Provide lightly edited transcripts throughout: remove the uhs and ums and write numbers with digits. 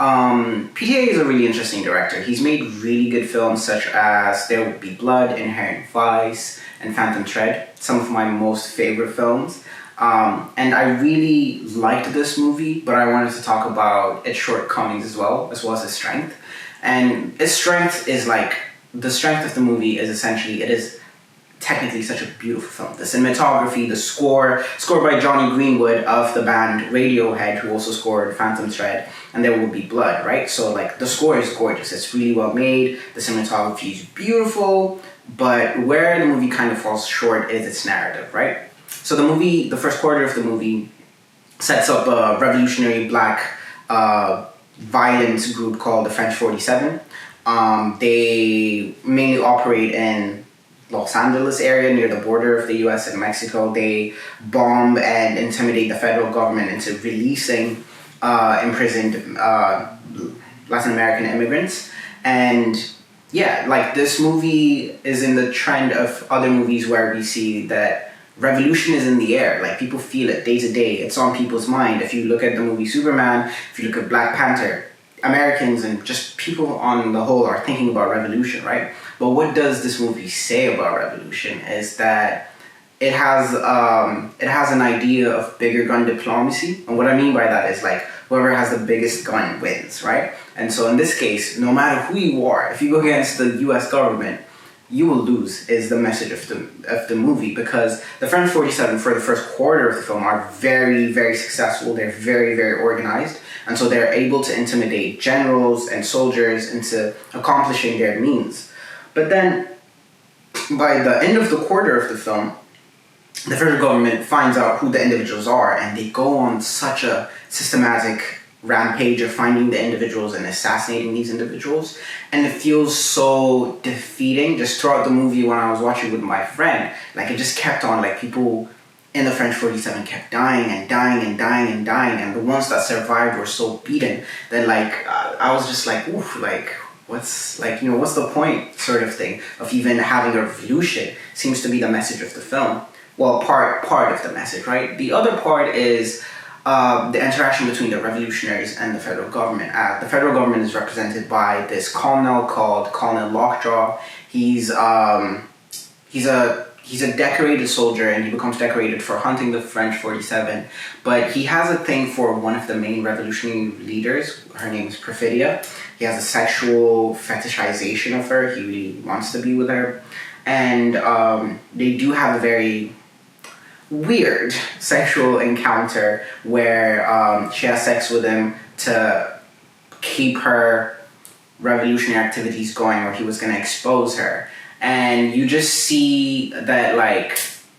PTA is a really interesting director. He's made really good films such as There Would Be Blood, Inherent Vice, and Phantom Thread, some of my most favorite films. And I really liked this movie, but I wanted to talk about its shortcomings as well as its strength. And its strength is the strength of the movie is essentially, it is technically such a beautiful film. The cinematography, the scored by Johnny Greenwood of the band Radiohead, who also scored Phantom Thread, and There Will Be Blood, right? So the score is gorgeous. It's really well made. The cinematography is beautiful, but where the movie kind of falls short is its narrative, right? So the first quarter of the movie sets up a revolutionary black violence group called the French 47. They mainly operate in Los Angeles area near the border of the US and Mexico. They bomb and intimidate the federal government into releasing imprisoned Latin American immigrants. And yeah, this movie is in the trend of other movies where we see that revolution is in the air. People feel it day to day. It's on people's mind. If you look at the movie Superman, if you look at Black Panther, Americans and just people on the whole are thinking about revolution, right? But what does this movie say about revolution is that it has an idea of bigger gun diplomacy. And what I mean by that is whoever has the biggest gun wins, right? And so in this case, no matter who you are, if you go against the US government, you will lose is the message of the movie, because the French 47 for the first quarter of the film are very, very successful. They're very, very organized. And so they're able to intimidate generals and soldiers into accomplishing their means. But then by the end of the quarter of the film, the federal government finds out who the individuals are, and they go on such a systematic rampage of finding the individuals and assassinating these individuals. And it feels so defeating just throughout the movie. When I was watching with my friend, it just kept on, people in the French 47 kept dying and dying and dying and dying, and the ones that survived were so beaten that I was just oof, what's the point, sort of thing, of even having a revolution. Seems to be the message of the film. Well, part of the message, right? The other part is the interaction between the revolutionaries and the federal government. The federal government is represented by this colonel called Colonel Lockjaw. He's a decorated soldier, and he becomes decorated for hunting the French 47. But he has a thing for one of the main revolutionary leaders. Her name is Perfidia. He has a sexual fetishization of her. He really wants to be with her. And they do have a very weird sexual encounter where she has sex with him to keep her revolutionary activities going, or he was going to expose her. And you just see that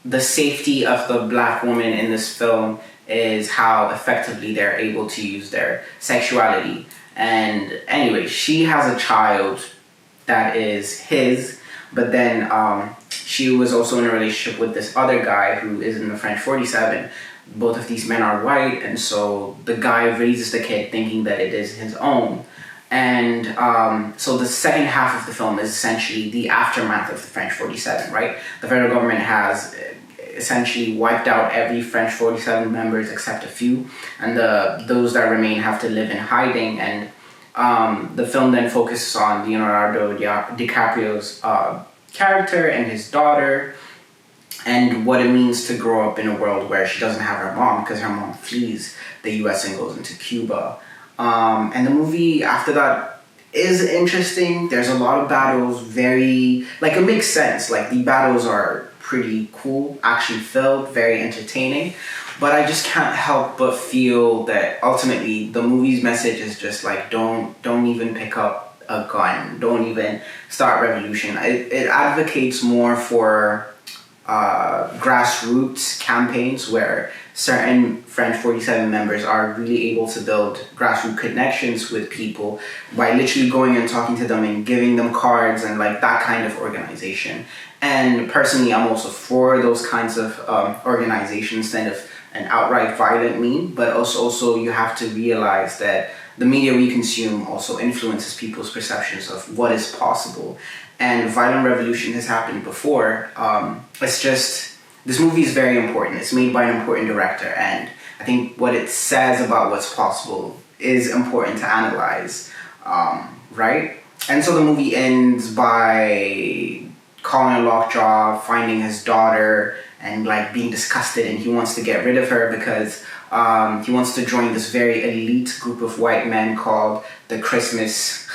the safety of the black woman in this film is how effectively they're able to use their sexuality. And anyway, she has a child that is his, but then she was also in a relationship with this other guy who is in the French 47. Both of these men are white, and so the guy raises the kid thinking that it is his own. And so the second half of the film is essentially the aftermath of the French 47, right? The federal government has essentially wiped out every French 47 members except a few, and those that remain have to live in hiding. And the film then focuses on Leonardo Dicaprio's character and his daughter, and what it means to grow up in a world where she doesn't have her mom because her mom flees the US and goes into Cuba. And the movie after that is interesting. There's a lot of battles, very, it makes sense. The battles are pretty cool, action-filled, very entertaining. But I just can't help but feel that ultimately the movie's message is just don't even pick up a gun. Don't even start revolution. It advocates more for grassroots campaigns where certain French 47 members are really able to build grassroots connections with people by literally going and talking to them and giving them cards and that kind of organization. And personally, I'm also for those kinds of organizations instead of an outright violent mean, but also you have to realize that the media we consume also influences people's perceptions of what is possible. And violent revolution has happened before. It's just, this movie is very important. It's made by an important director, and I think what it says about what's possible is important to analyze, right? And so the movie ends by calling a lockjaw, finding his daughter, and like being disgusted, and he wants to get rid of her because he wants to join this very elite group of white men called the Christmas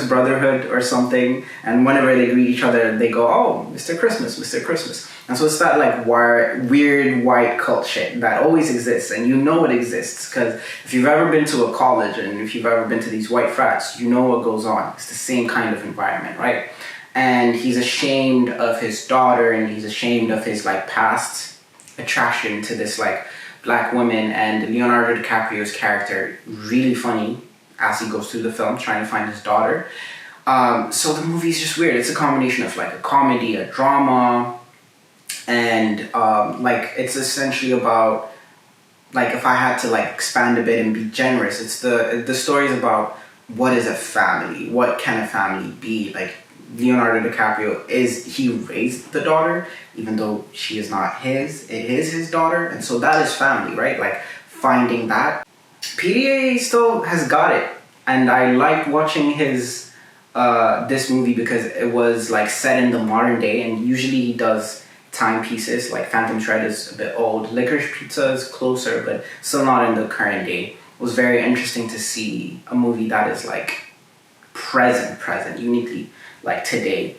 Brotherhood or something. And whenever they greet each other, they go, "Oh, Mr. Christmas, Mr. Christmas." And so it's that like weird white cult shit that always exists, and you know it exists because if you've ever been to a college and if you've ever been to these white frats, you know what goes on. It's the same kind of environment, right? And he's ashamed of his daughter, and he's ashamed of his like past attraction to this like black woman. And Leonardo DiCaprio's character, really funny as he goes through the film trying to find his daughter. So the movie's just weird. It's a combination of like a comedy, a drama, and like it's essentially about, like, if I had to like expand a bit and be generous, it's the story's about what is a family, what can a family be. Like Leonardo DiCaprio, he raised the daughter, even though she is not his, it is his daughter, and so that is family, right? Like finding that. PDA still has got it, and I like watching his this movie because it was like set in the modern day, and usually he does timepieces. Like Phantom Thread is a bit old, Licorice Pizza is closer, but still not in the current day. It was very interesting to see a movie that is like present, uniquely like today.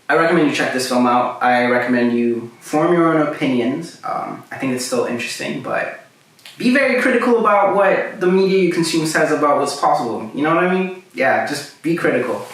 I recommend you check this film out. I recommend you form your own opinions. I think it's still interesting, but be very critical about what the media you consume says about what's possible. You know what I mean? Yeah, just be critical.